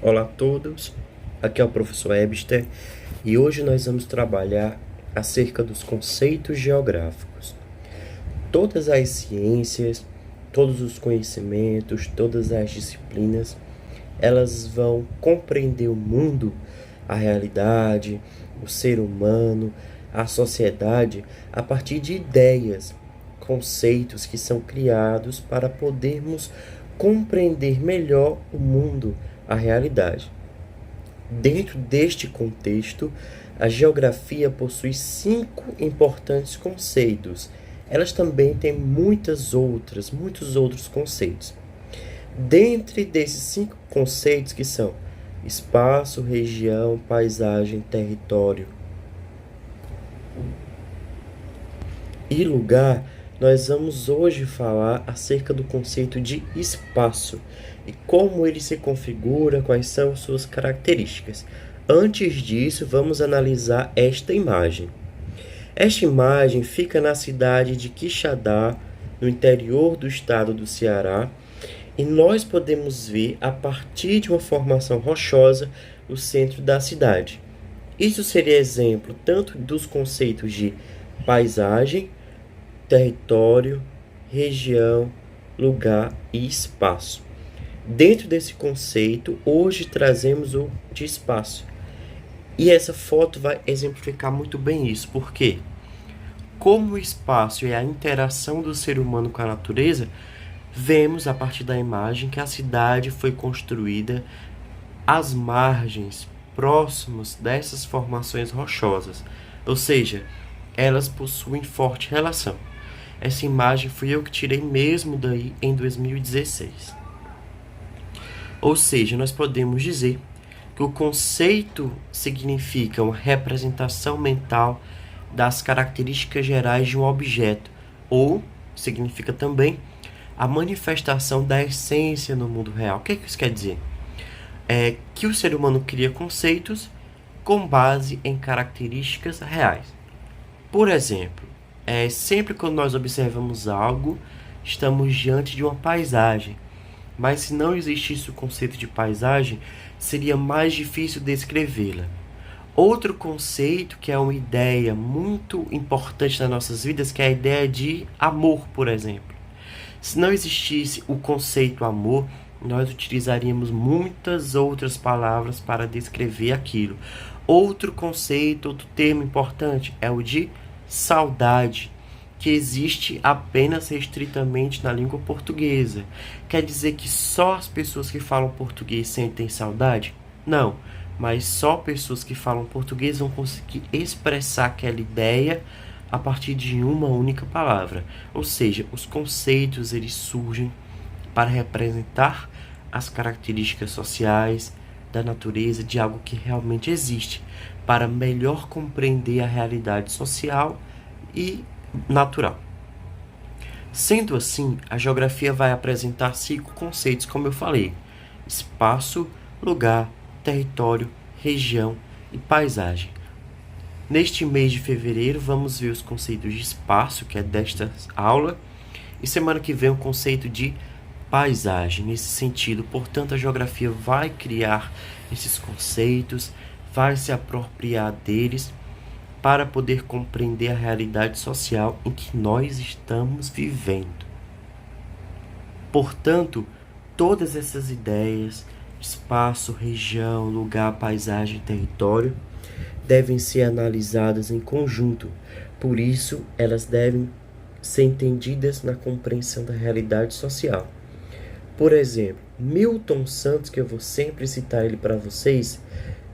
Olá a todos, aqui é o professor Ebster e hoje nós vamos trabalhar acerca dos conceitos geográficos. Todas as ciências, todos os conhecimentos, todas as disciplinas, elas vão compreender o mundo, a realidade, o ser humano, a sociedade, a partir de ideias, conceitos que são criados para podermos compreender melhor o mundo, a realidade. Dentro deste contexto, a geografia possui 5 importantes conceitos. Elas também têm muitos outros conceitos. Dentre desses 5 conceitos que são espaço, região, paisagem, território e lugar, nós vamos hoje falar acerca do conceito de espaço e como ele se configura, quais são suas características. Antes disso, vamos analisar esta imagem. Esta imagem fica na cidade de Quixadá, no interior do estado do Ceará, e nós podemos ver, a partir de uma formação rochosa, o centro da cidade. Isso seria exemplo tanto dos conceitos de paisagem, território, região, lugar e espaço. Dentro desse conceito, hoje trazemos o de espaço. E essa foto vai exemplificar muito bem isso. Por quê? Como o espaço é a interação do ser humano com a natureza, vemos a partir da imagem que a cidade foi construída às margens, próximos dessas formações rochosas. Ou seja, elas possuem forte relação. Essa imagem fui eu que tirei mesmo daí em 2016. Ou seja, nós podemos dizer que o conceito significa uma representação mental das características gerais de um objeto, ou significa também a manifestação da essência no mundo real. O que isso quer dizer? É que o ser humano cria conceitos com base em características reais. Por exemplo, sempre quando nós observamos algo, estamos diante de uma paisagem. Mas se não existisse o conceito de paisagem, seria mais difícil descrevê-la. Outro conceito que é uma ideia muito importante nas nossas vidas, que é a ideia de amor, por exemplo. Se não existisse o conceito amor, nós utilizaríamos muitas outras palavras para descrever aquilo. Outro conceito, outro termo importante é o de saudade, que existe apenas restritamente na língua portuguesa. Quer dizer que só as pessoas que falam português sentem saudade? Não, mas só pessoas que falam português vão conseguir expressar aquela ideia a partir de uma única palavra. Ou seja, os conceitos eles surgem para representar as características sociais da natureza de algo que realmente existe, para melhor compreender a realidade social e natural. Sendo assim, a geografia vai apresentar 5 conceitos, como eu falei: espaço, lugar, território, região e paisagem. Neste mês de fevereiro, vamos ver os conceitos de espaço, que é desta aula, e semana que vem o conceito de paisagem. Nesse sentido, portanto, a geografia vai criar esses conceitos, vai se apropriar deles para poder compreender a realidade social em que nós estamos vivendo. Portanto, todas essas ideias, espaço, região, lugar, paisagem, território, devem ser analisadas em conjunto. Por isso, elas devem ser entendidas na compreensão da realidade social. Por exemplo, Milton Santos, que eu vou sempre citar ele para vocês,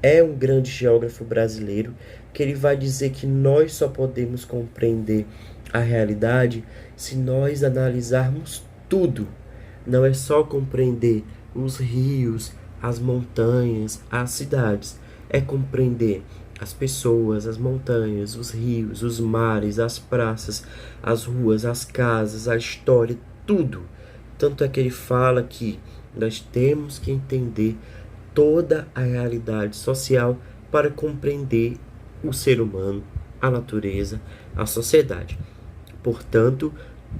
é um grande geógrafo brasileiro, que ele vai dizer que nós só podemos compreender a realidade se nós analisarmos tudo. Não é só compreender os rios, as montanhas, as cidades. É compreender as pessoas, as montanhas, os rios, os mares, as praças, as ruas, as casas, a história, tudo. Tanto é que ele fala que nós temos que entender toda a realidade social para compreender o ser humano, a natureza, a sociedade. Portanto,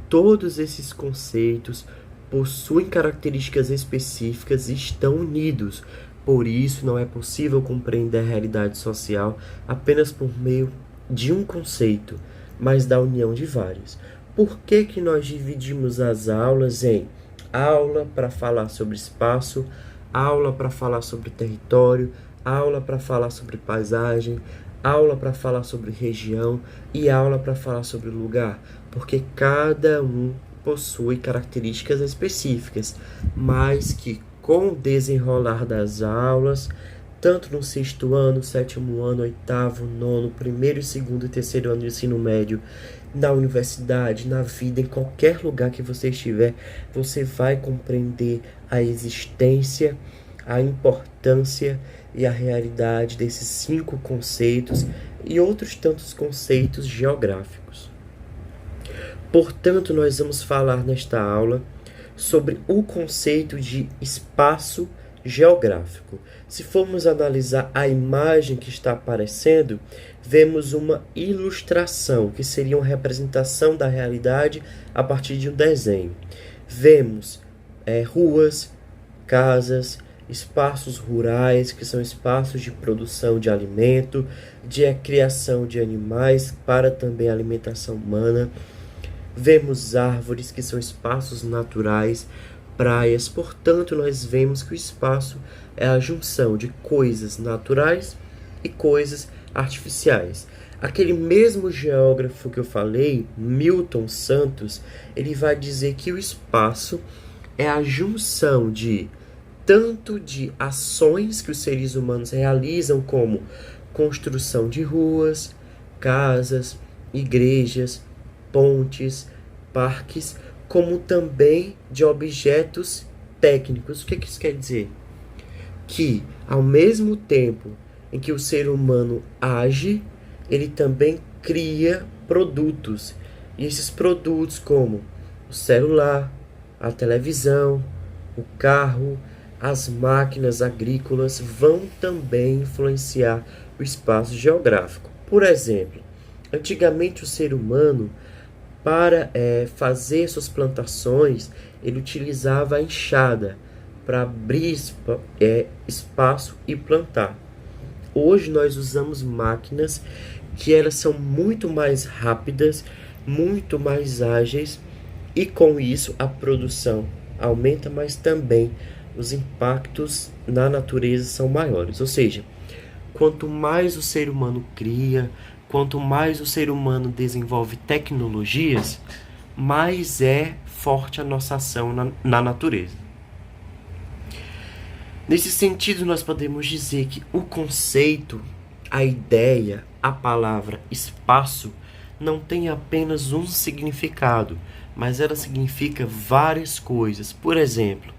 todos esses conceitos, possuem características específicas e estão unidos. Por isso, não é possível compreender a realidade social apenas por meio de um conceito, mas da união de vários. Por que que nós dividimos as aulas em aula para falar sobre espaço, aula para falar sobre território, aula para falar sobre paisagem, aula para falar sobre região e aula para falar sobre lugar? Porque cada um possui características específicas, mas que com o desenrolar das aulas, tanto no sexto ano, sétimo ano, oitavo, nono, primeiro, segundo e terceiro ano de ensino médio, na universidade, na vida, em qualquer lugar que você estiver, você vai compreender a existência, a importância e a realidade desses 5 conceitos e outros tantos conceitos geográficos. Portanto, nós vamos falar nesta aula sobre o conceito de espaço geográfico. Se formos analisar a imagem que está aparecendo, vemos uma ilustração, que seria uma representação da realidade a partir de um desenho. Vemos ruas, casas, espaços rurais, que são espaços de produção de alimento, de criação de animais para também alimentação humana. Vemos árvores, que são espaços naturais, praias. Portanto, nós vemos que o espaço é a junção de coisas naturais e coisas artificiais. Aquele mesmo geógrafo que eu falei, Milton Santos, ele vai dizer que o espaço é a junção de tanto de ações que os seres humanos realizam, como construção de ruas, casas, igrejas, pontes, parques, como também de objetos técnicos. O que isso quer dizer? Que ao mesmo tempo em que o ser humano age, ele também cria produtos. E esses produtos, como o celular, a televisão, o carro, as máquinas agrícolas, vão também influenciar o espaço geográfico. Por exemplo, antigamente o ser humano, para fazer suas plantações, ele utilizava a enxada para abrir espaço e plantar. Hoje nós usamos máquinas que elas são muito mais rápidas, muito mais ágeis, e com isso a produção aumenta, mas também os impactos na natureza são maiores. Ou seja, quanto mais o ser humano cria, quanto mais o ser humano desenvolve tecnologias, mais é forte a nossa ação na natureza. Nesse sentido, nós podemos dizer que o conceito, a ideia, a palavra espaço não tem apenas um significado, mas ela significa várias coisas. Por exemplo,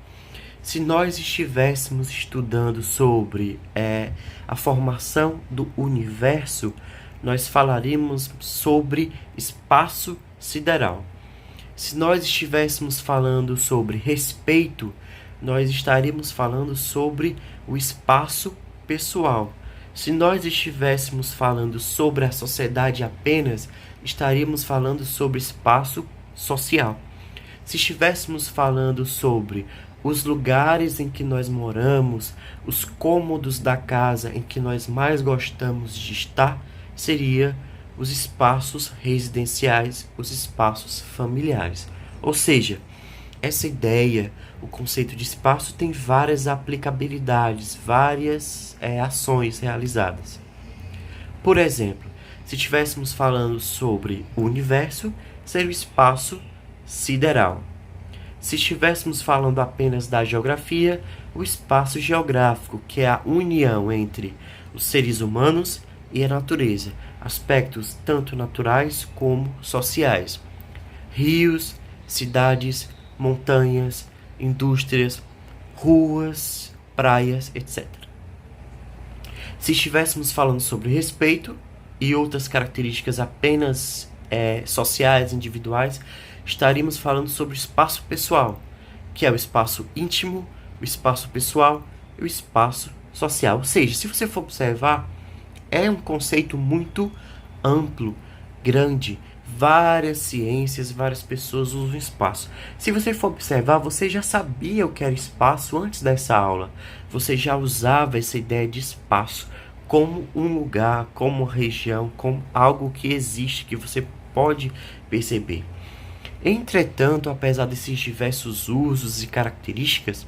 se nós estivéssemos estudando sobre a formação do universo, nós falaríamos sobre espaço sideral. Se nós estivéssemos falando sobre respeito, nós estaríamos falando sobre o espaço pessoal. Se nós estivéssemos falando sobre a sociedade apenas, estaríamos falando sobre espaço social. Se estivéssemos falando sobre os lugares em que nós moramos, os cômodos da casa em que nós mais gostamos de estar, seria os espaços residenciais, os espaços familiares. Ou seja, essa ideia, o conceito de espaço tem várias aplicabilidades, várias ações realizadas. Por exemplo, se estivéssemos falando sobre o universo, seria o espaço sideral. Se estivéssemos falando apenas da geografia, o espaço geográfico, que é a união entre os seres humanos e a natureza, aspectos tanto naturais como sociais. Rios, cidades, montanhas, indústrias, ruas, praias, etc. Se estivéssemos falando sobre respeito e outras características apenas sociais, individuais, estaríamos falando sobre o espaço pessoal, que é o espaço íntimo, o espaço pessoal e o espaço social. Ou seja, se você for observar, é um conceito muito amplo, grande, várias ciências, várias pessoas usam espaço. Se você for observar, você já sabia o que era espaço antes dessa aula. Você já usava essa ideia de espaço como um lugar, como uma região, como algo que existe, que você pode perceber. Entretanto, apesar desses diversos usos e características,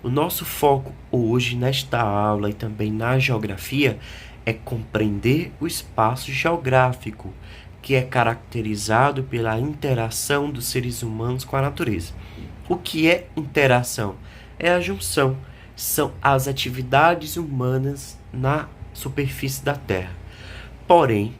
o nosso foco hoje nesta aula e também na geografia é compreender o espaço geográfico, que é caracterizado pela interação dos seres humanos com a natureza. O que é interação? É a junção, são as atividades humanas na superfície da Terra. Porém,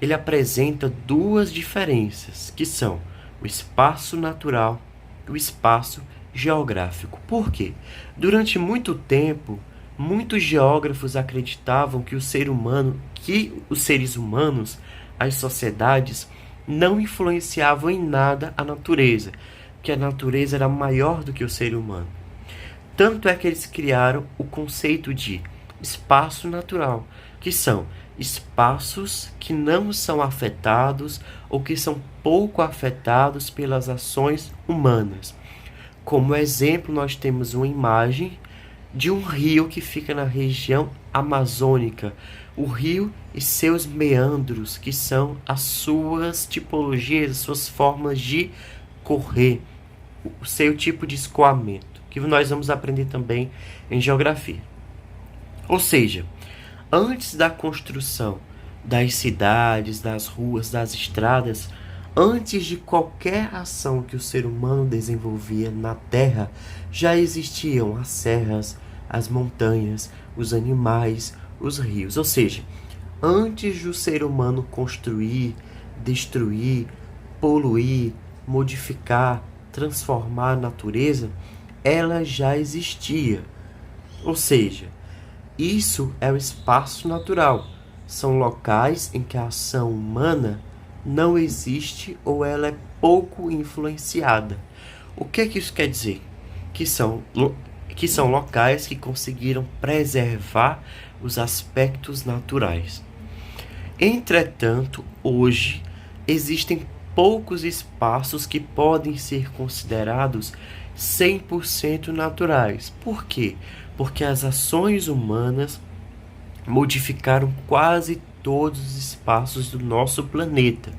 ele apresenta duas diferenças, que são o espaço natural e o espaço geográfico. Por quê? Durante muito tempo, muitos geógrafos acreditavam que os seres humanos, as sociedades, não influenciavam em nada a natureza, que a natureza era maior do que o ser humano. Tanto é que eles criaram o conceito de espaço natural, que são espaços que não são afetados ou que são pouco afetados pelas ações humanas. Como exemplo, nós temos uma imagem de um rio que fica na região amazônica, o rio e seus meandros, que são as suas tipologias, as suas formas de correr, o seu tipo de escoamento, que nós vamos aprender também em geografia. Ou seja, antes da construção das cidades, das ruas, das estradas, antes de qualquer ação que o ser humano desenvolvia na Terra, já existiam as serras, as montanhas, os animais, os rios. Ou seja, antes do ser humano construir, destruir, poluir, modificar, transformar a natureza, ela já existia. Ou seja, isso é o espaço natural. São locais em que a ação humana não existe ou ela é pouco influenciada. O que isso quer dizer? Que são locais que conseguiram preservar os aspectos naturais. Entretanto, hoje existem poucos espaços que podem ser considerados 100% naturais. Por quê? Porque as ações humanas modificaram quase todos os espaços do nosso planeta.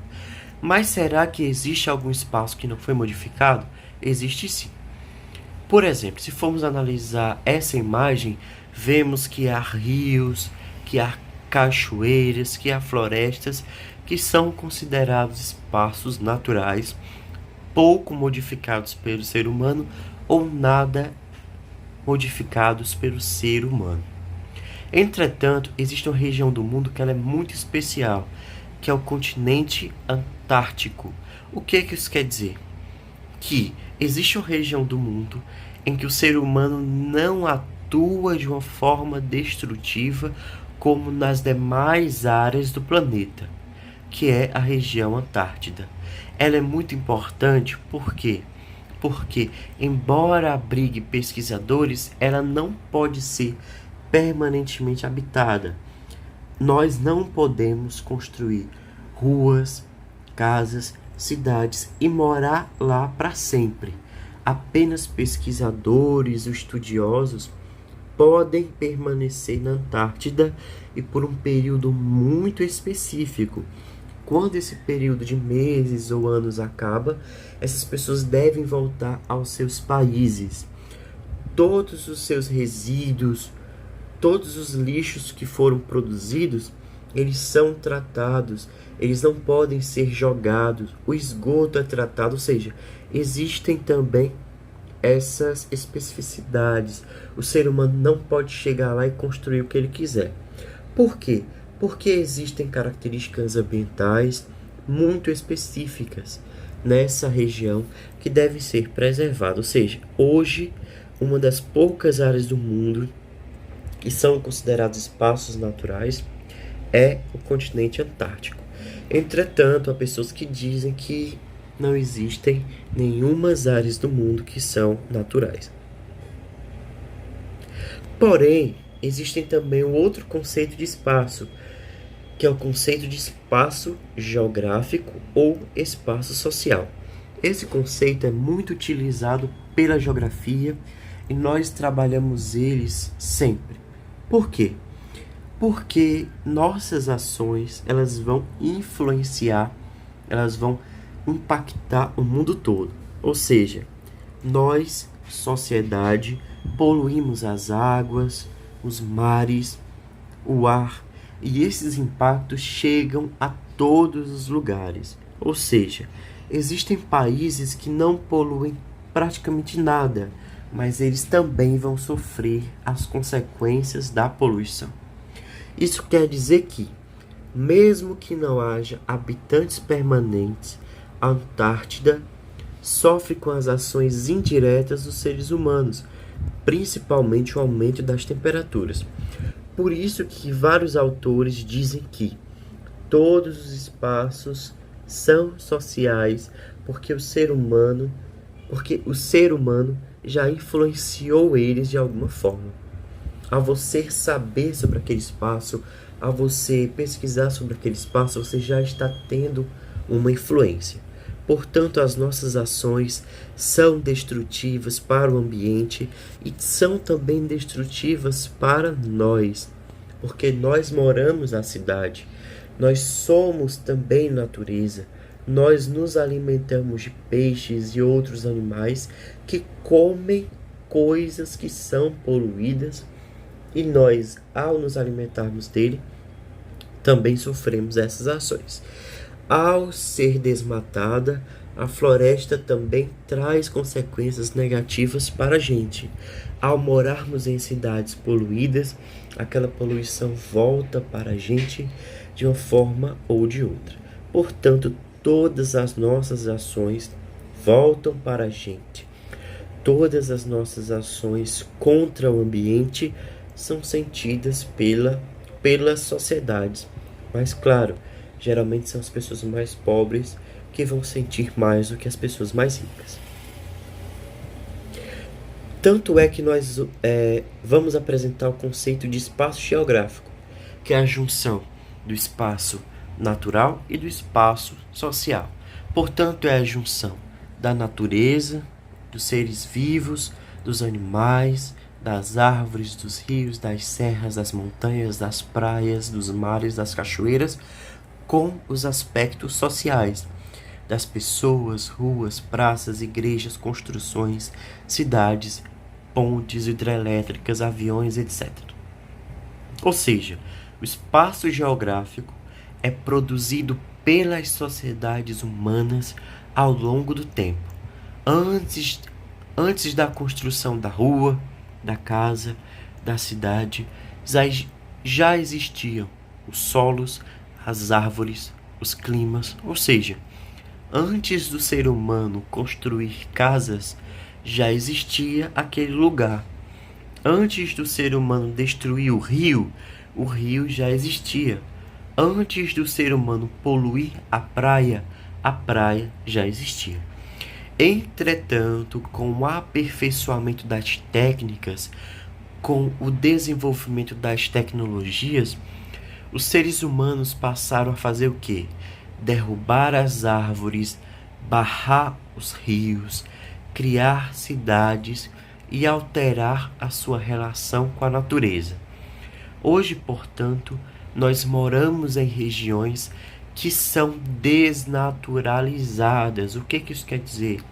Mas será que existe algum espaço que não foi modificado? Existe sim. Por exemplo, se formos analisar essa imagem, vemos que há rios, que há cachoeiras, que há florestas, que são considerados espaços naturais, pouco modificados pelo ser humano ou nada modificados pelo ser humano. Entretanto, existe uma região do mundo que ela é muito especial, que é o continente antártico. O que isso quer dizer? Que existe uma região do mundo em que o ser humano não atua de uma forma destrutiva como nas demais áreas do planeta, que é a região Antártida. Ela é muito importante porque, embora abrigue pesquisadores, ela não pode ser permanentemente habitada. Nós não podemos construir ruas, casas, cidades e morar lá para sempre. Apenas pesquisadores ou estudiosos podem permanecer na Antártida e por um período muito específico. Quando esse período de meses ou anos acaba, essas pessoas devem voltar aos seus países. Todos os seus resíduos, todos os lixos que foram produzidos, eles são tratados, eles não podem ser jogados, o esgoto é tratado, ou seja, existem também essas especificidades. O ser humano não pode chegar lá e construir o que ele quiser. Por quê? Porque existem características ambientais muito específicas nessa região que devem ser preservadas. Ou seja, hoje, uma das poucas áreas do mundo que são considerados espaços naturais é o continente antártico. Entretanto, há pessoas que dizem que não existem nenhumas áreas do mundo que são naturais. Porém, existem também um outro conceito de espaço, que é o conceito de espaço geográfico ou espaço social. Esse conceito é muito utilizado pela geografia e nós trabalhamos eles sempre. Por quê? Porque nossas ações, elas vão influenciar, elas vão impactar o mundo todo. Ou seja, nós, sociedade, poluímos as águas, os mares, o ar, e esses impactos chegam a todos os lugares. Ou seja, existem países que não poluem praticamente nada, mas eles também vão sofrer as consequências da poluição. Isso quer dizer que, mesmo que não haja habitantes permanentes, a Antártida sofre com as ações indiretas dos seres humanos, principalmente o aumento das temperaturas. Por isso que vários autores dizem que todos os espaços são sociais, porque o ser humano já influenciou eles de alguma forma. Ao você saber sobre aquele espaço, ao você pesquisar sobre aquele espaço, você já está tendo uma influência. Portanto, as nossas ações são destrutivas para o ambiente e são também destrutivas para nós, porque nós moramos na cidade, nós somos também natureza, nós nos alimentamos de peixes e outros animais que comem coisas que são poluídas e nós, ao nos alimentarmos dele, também sofremos essas ações. Ao ser desmatada, a floresta também traz consequências negativas para a gente. Ao morarmos em cidades poluídas, aquela poluição volta para a gente de uma forma ou de outra. Portanto, todas as nossas ações voltam para a gente. Todas as nossas ações contra o ambiente são sentidas pelas sociedades. Mas, claro, geralmente são as pessoas mais pobres que vão sentir mais do que as pessoas mais ricas. Tanto é que nós vamos apresentar o conceito de espaço geográfico, que é a junção do espaço natural e do espaço social. Portanto, é a junção da natureza, dos seres vivos, dos animais, das árvores, dos rios, das serras, das montanhas, das praias, dos mares, das cachoeiras, com os aspectos sociais, das pessoas, ruas, praças, igrejas, construções, cidades, pontes hidrelétricas, aviões, etc. Ou seja, o espaço geográfico é produzido pelas sociedades humanas ao longo do tempo. Antes da construção da rua, da casa, da cidade, já existiam os solos, as árvores, os climas, ou seja, antes do ser humano construir casas, já existia aquele lugar. Antes do ser humano destruir o rio já existia. Antes do ser humano poluir a praia já existia. Entretanto, com o aperfeiçoamento das técnicas, com o desenvolvimento das tecnologias, os seres humanos passaram a fazer o quê? Derrubar as árvores, barrar os rios, criar cidades e alterar a sua relação com a natureza. Hoje, portanto, nós moramos em regiões que são desnaturalizadas. O que isso quer dizer?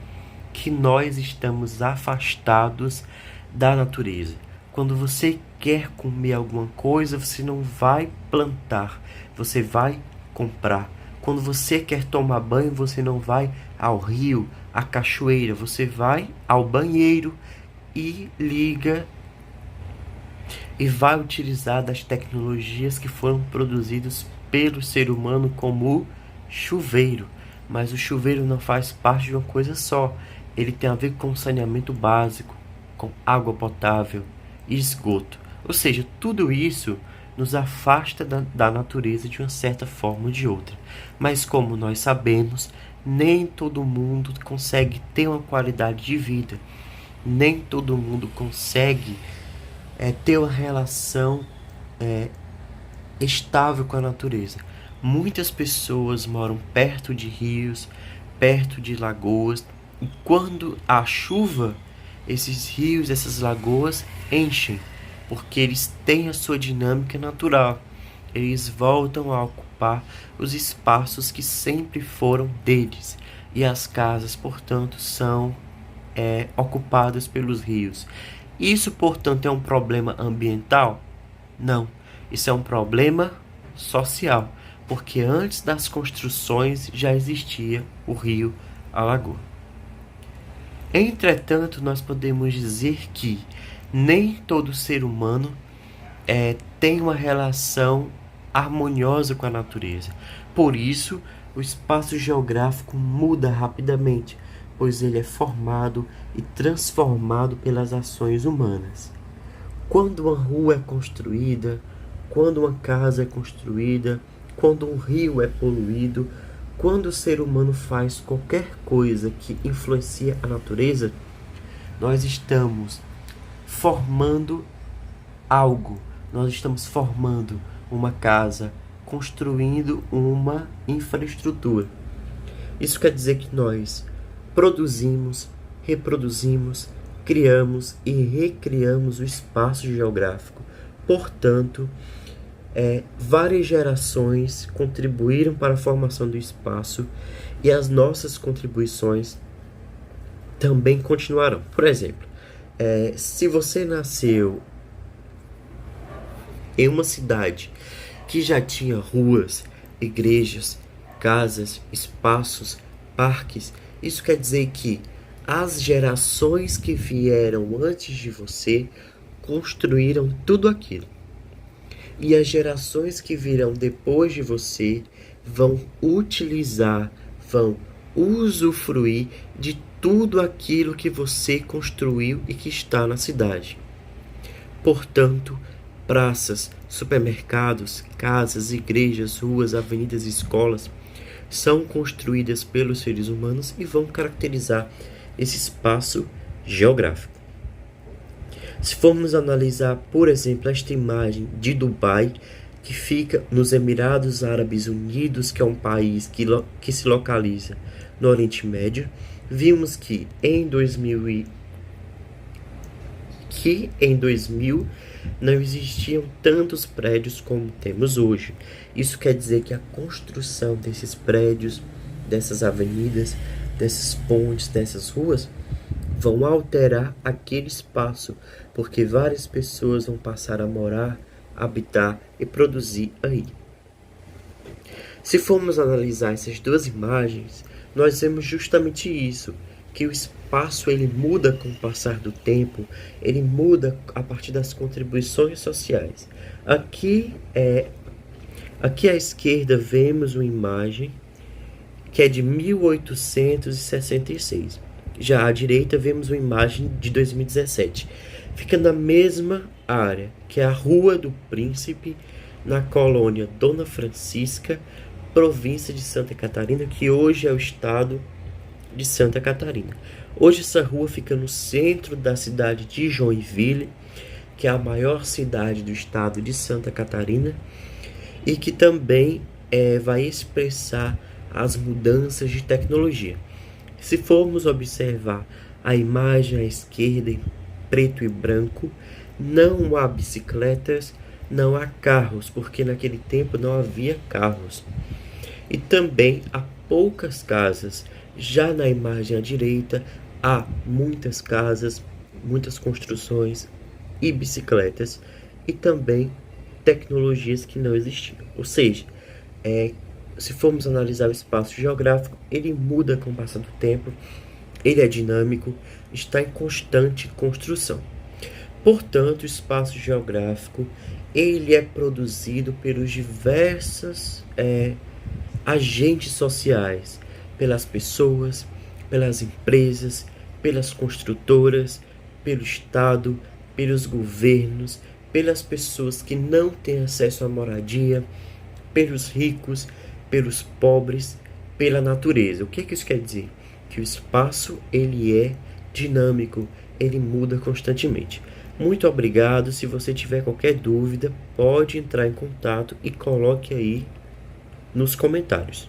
Que nós estamos afastados da natureza. Quando você quer comer alguma coisa, você não vai plantar, você vai comprar. Quando você quer tomar banho, você não vai ao rio, à cachoeira, você vai ao banheiro e liga e vai utilizar das tecnologias que foram produzidas pelo ser humano, como o chuveiro. Mas o chuveiro não faz parte de uma coisa só. Ele tem a ver com saneamento básico, com água potável e esgoto. Ou seja, tudo isso nos afasta da natureza de uma certa forma ou de outra. Mas como nós sabemos, nem todo mundo consegue ter uma qualidade de vida. Nem todo mundo consegue ter uma relação estável com a natureza. Muitas pessoas moram perto de rios, perto de lagoas, e quando há chuva, esses rios, essas lagoas enchem, porque eles têm a sua dinâmica natural. Eles voltam a ocupar os espaços que sempre foram deles, e as casas, portanto, são ocupadas pelos rios. Isso, portanto, é um problema ambiental? Não, isso é um problema social, porque antes das construções já existia o rio, a lagoa. Entretanto, nós podemos dizer que nem todo ser humano tem uma relação harmoniosa com a natureza. Por isso, o espaço geográfico muda rapidamente, pois ele é formado e transformado pelas ações humanas. Quando uma rua é construída, quando uma casa é construída, quando um rio é poluído, quando o ser humano faz qualquer coisa que influencia a natureza, nós estamos formando algo, nós estamos formando uma casa, construindo uma infraestrutura. Isso quer dizer que nós produzimos, reproduzimos, criamos e recriamos o espaço geográfico. Portanto, várias gerações contribuíram para a formação do espaço e as nossas contribuições também continuarão. Por exemplo, se você nasceu em uma cidade que já tinha ruas, igrejas, casas, espaços, parques, isso quer dizer que as gerações que vieram antes de você construíram tudo aquilo. E as gerações que virão depois de você vão utilizar, vão usufruir de tudo aquilo que você construiu e que está na cidade. Portanto, praças, supermercados, casas, igrejas, ruas, avenidas e escolas são construídas pelos seres humanos e vão caracterizar esse espaço geográfico. Se formos analisar, por exemplo, esta imagem de Dubai, que fica nos Emirados Árabes Unidos, que é um país que se localiza no Oriente Médio, vimos que em 2000 não existiam tantos prédios como temos hoje. Isso quer dizer que a construção desses prédios, dessas avenidas, dessas pontes, dessas ruas, vão alterar aquele espaço, porque várias pessoas vão passar a morar, habitar e produzir aí. Se formos analisar essas duas imagens, nós vemos justamente isso, que o espaço ele muda com o passar do tempo, ele muda a partir das contribuições sociais. Aqui à esquerda vemos uma imagem que é de 1866. Já à direita vemos uma imagem de 2017. Fica na mesma área, que é a Rua do Príncipe, na colônia Dona Francisca, província de Santa Catarina, que hoje é o estado de Santa Catarina. Hoje essa rua fica no centro da cidade de Joinville, que é a maior cidade do estado de Santa Catarina, e que também vai expressar as mudanças de tecnologia. Se formos observar a imagem à esquerda em preto e branco, não há bicicletas, não há carros, porque naquele tempo não havia carros. E também há poucas casas. Já na imagem à direita, há muitas casas, muitas construções e bicicletas, e também tecnologias que não existiam. Ou seja, se formos analisar o espaço geográfico, ele muda com o passar do tempo, ele é dinâmico, está em constante construção. Portanto, o espaço geográfico ele é produzido pelos diversos agentes sociais, pelas pessoas, pelas empresas, pelas construtoras, pelo Estado, pelos governos, pelas pessoas que não têm acesso à moradia, pelos ricos, pelos pobres, pela natureza. O que isso quer dizer? Que o espaço ele é dinâmico, ele muda constantemente. Muito obrigado. Se você tiver qualquer dúvida, pode entrar em contato e coloque aí nos comentários.